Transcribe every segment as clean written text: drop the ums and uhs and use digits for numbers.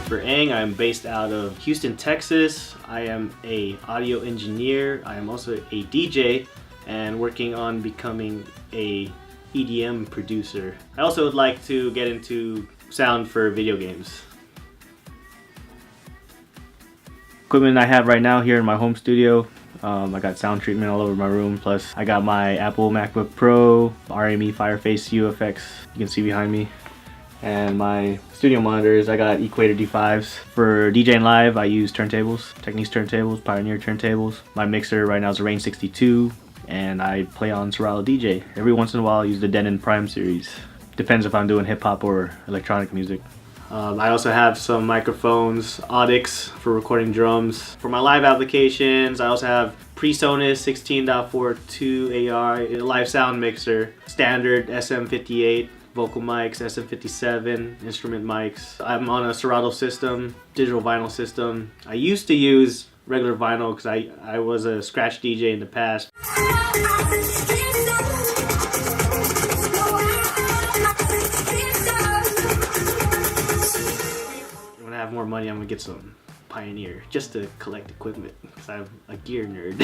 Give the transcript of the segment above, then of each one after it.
Christopher Ng. I'm based out of Houston, Texas. I am a audio engineer. I am also a DJ and working on becoming a EDM producer. I also would like to get into sound for video games. Equipment I have right now here in my home studio. I got sound treatment all over my room, plus I got my Apple MacBook Pro, RME Fireface UFX, you can see behind me, and my studio monitors. I got Equator D5s. For DJing live, I use turntables, Techniques turntables, Pioneer turntables. My mixer right now is a Range 62, and I play on Serato DJ. Every once in a while I use the Denon Prime series. Depends if I'm doing hip hop or electronic music. I also have some microphones, Audix for recording drums. For my live applications, I also have PreSonus 16.42 AR, a live sound mixer, standard SM58, vocal mics, SM57, instrument mics. I'm on a Serato system, digital vinyl system. I used to use regular vinyl because I was a scratch DJ in the past. When I have more money, I'm gonna get some Pioneer just to collect equipment because I'm a gear nerd.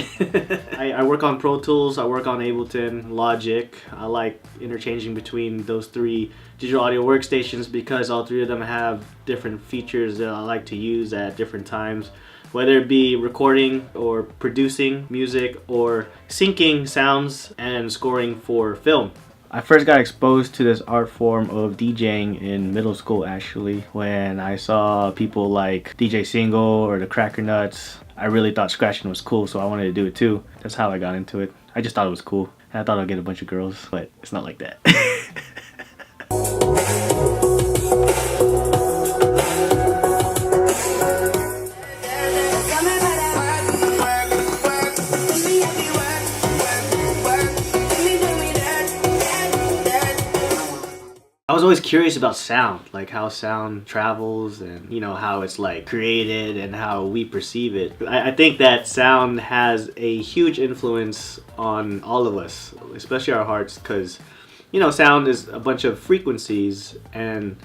I work on Pro Tools, I work on Ableton, Logic. I like interchanging between those three digital audio workstations because all three of them have different features that I like to use at different times, whether it be recording or producing music or syncing sounds and scoring for film. I first got exposed to this art form of DJing in middle school actually, when I saw people like DJ Single or the Cracker Nuts. I really thought scratching was cool, so I wanted to do it too. That's how I got into it. I just thought it was cool. And I thought I'd get a bunch of girls, but it's not like that. I was always curious about sound, like how sound travels and, you know, how it's like created and how we perceive it. I think that sound has a huge influence on all of us, especially our hearts, because, you know, sound is a bunch of frequencies, and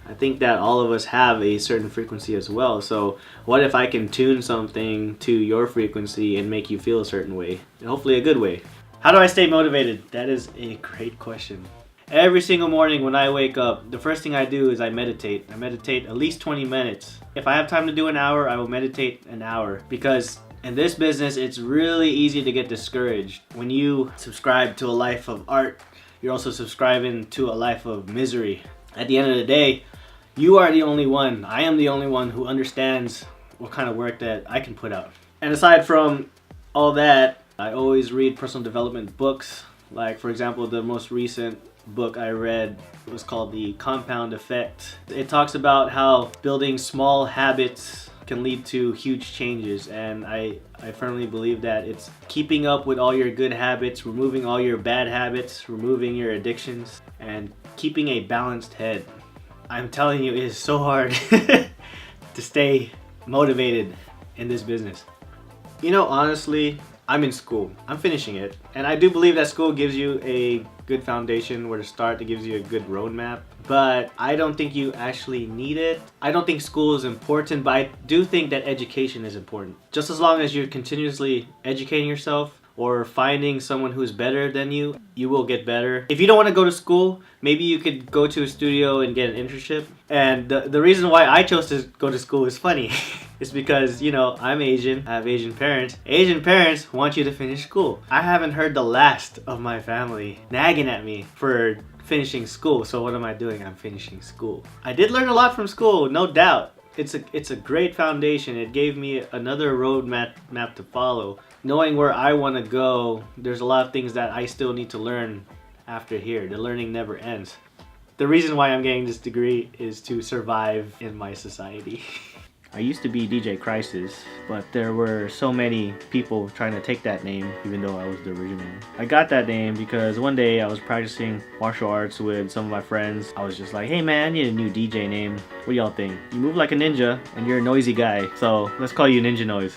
I think that all of us have a certain frequency as well. So what if I can tune something to your frequency and make you feel a certain way, and hopefully a good way? How do I stay motivated? That is a great question. Every single morning when I wake up, the first thing I do is I meditate. I meditate at least 20 minutes. If I have time to do an hour, I will meditate an hour, because in this business, it's really easy to get discouraged. When you subscribe to a life of art, you're also subscribing to a life of misery. At the end of the day, you are the only one, I am the only one who understands what kind of work that I can put out. And aside from all that, I always read personal development books. Like, for example, the most recent book I read was called The Compound Effect. It talks about how building small habits can lead to huge changes, and I firmly believe that it's keeping up with all your good habits, removing all your bad habits, removing your addictions, and keeping a balanced head. I'm telling you, it is so hard to stay motivated in this business. You know, honestly, I'm in school. I'm finishing it. And I do believe that school gives you a good foundation where to start. It gives you a good roadmap. But I don't think you actually need it. I don't think school is important, but I do think that education is important. Just as long as you're continuously educating yourself or finding someone who's better than you, you will get better. If you don't want to go to school, maybe you could go to a studio and get an internship. And the reason why I chose to go to school is funny. It's because, you know, I'm Asian, I have Asian parents. Asian parents want you to finish school. I haven't heard the last of my family nagging at me for finishing school. So what am I doing? I'm finishing school. I did learn a lot from school, no doubt. It's a great foundation. It gave me another roadmap to follow. Knowing where I want to go, there's a lot of things that I still need to learn after here. The learning never ends. The reason why I'm getting this degree is to survive in my society. I used to be DJ Crisis, but there were so many people trying to take that name, even though I was the original. I got that name because one day I was practicing martial arts with some of my friends. I was just like, hey man, I need a new DJ name. What do y'all think? You move like a ninja, and you're a noisy guy, so let's call you Ninja Noize.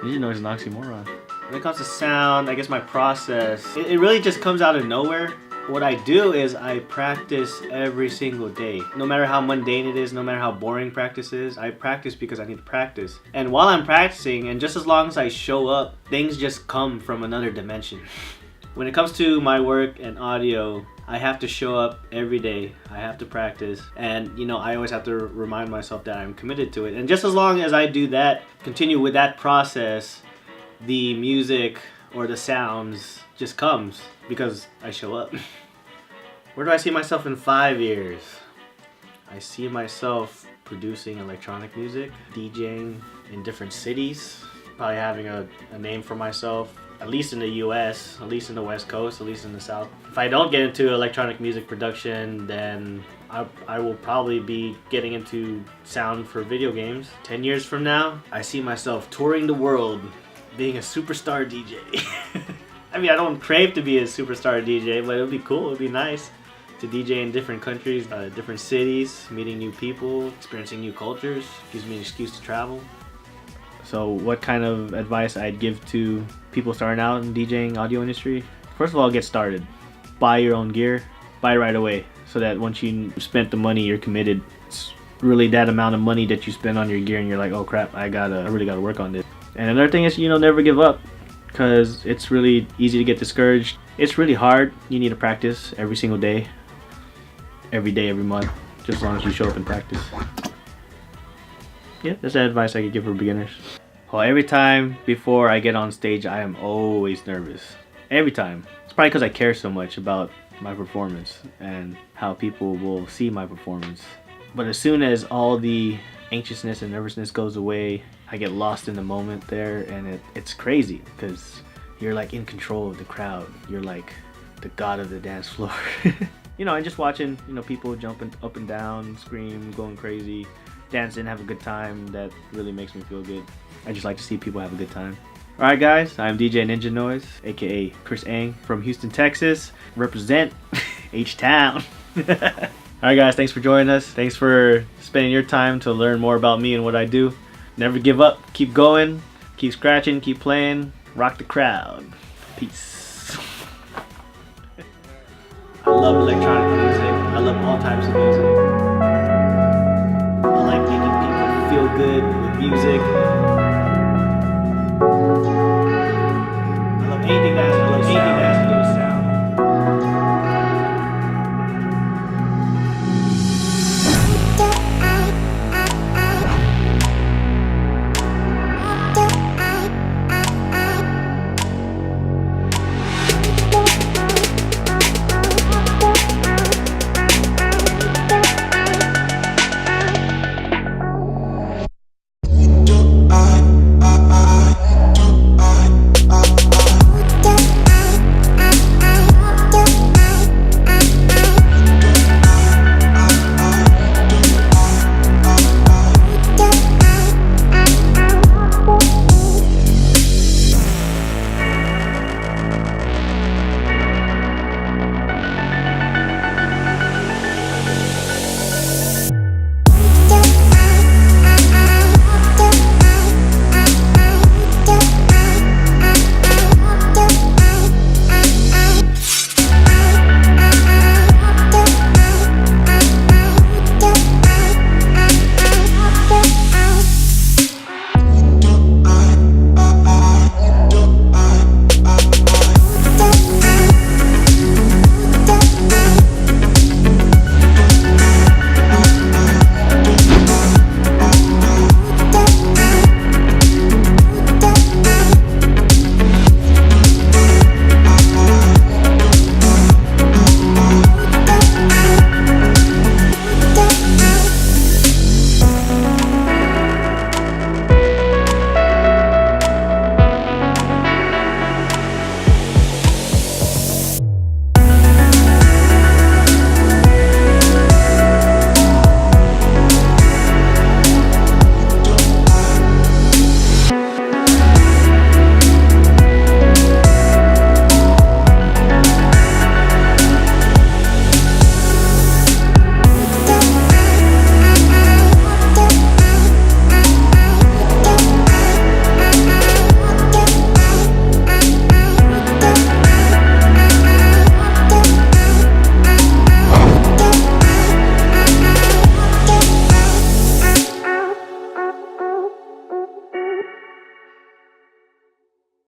Ninja Noize is an oxymoron. When it comes to sound, I guess my process, it really just comes out of nowhere. What I do is I practice every single day. No matter how mundane it is, no matter how boring practice is, I practice because I need to practice. And while I'm practicing, and just as long as I show up, things just come from another dimension. When it comes to my work and audio, I have to show up every day. I have to practice. And you know, I always have to remind myself that I'm committed to it. And just as long as I do that, continue with that process, the music or the sounds just comes because I show up. Where do I see myself in 5 years? I see myself producing electronic music, DJing in different cities, probably having a name for myself, at least in the US, at least in the West Coast, at least in the South. If I don't get into electronic music production, then I will probably be getting into sound for video games. 10 years from now, I see myself touring the world, being a superstar DJ. I mean, I don't crave to be a superstar DJ, but it would be cool, it would be nice to DJ in different countries, different cities, meeting new people, experiencing new cultures. Gives me an excuse to travel. So what kind of advice I'd give to people starting out in DJing audio industry? First of all, get started. Buy your own gear, buy right away, so that once you spent the money, you're committed. It's really that amount of money that you spend on your gear and you're like, oh crap, I really gotta work on this. And another thing is, never give up, because it's really easy to get discouraged. It's really hard. You need to practice every single day, every day, every month, just as long as you show up and practice. Yeah, that's the advice I could give for beginners. Well, every time before I get on stage, I am always nervous. Every time. It's probably because I care so much about my performance and how people will see my performance. But as soon as all the anxiousness and nervousness goes away, I get lost in the moment there, and it's crazy because you're like in control of the crowd. You're like the god of the dance floor. And just watching, people jumping up and down, scream, going crazy, dancing, have a good time, that really makes me feel good. I just like to see people have a good time. Alright guys, I'm DJ Ninja Noize, aka Chris Ang from Houston, Texas. Represent H-Town. Alright guys, thanks for joining us. Thanks for spending your time to learn more about me and what I do. Never give up, keep going, keep scratching, keep playing, rock the crowd. Peace. I love electronic music. I love all types of music. I like making people feel good with music.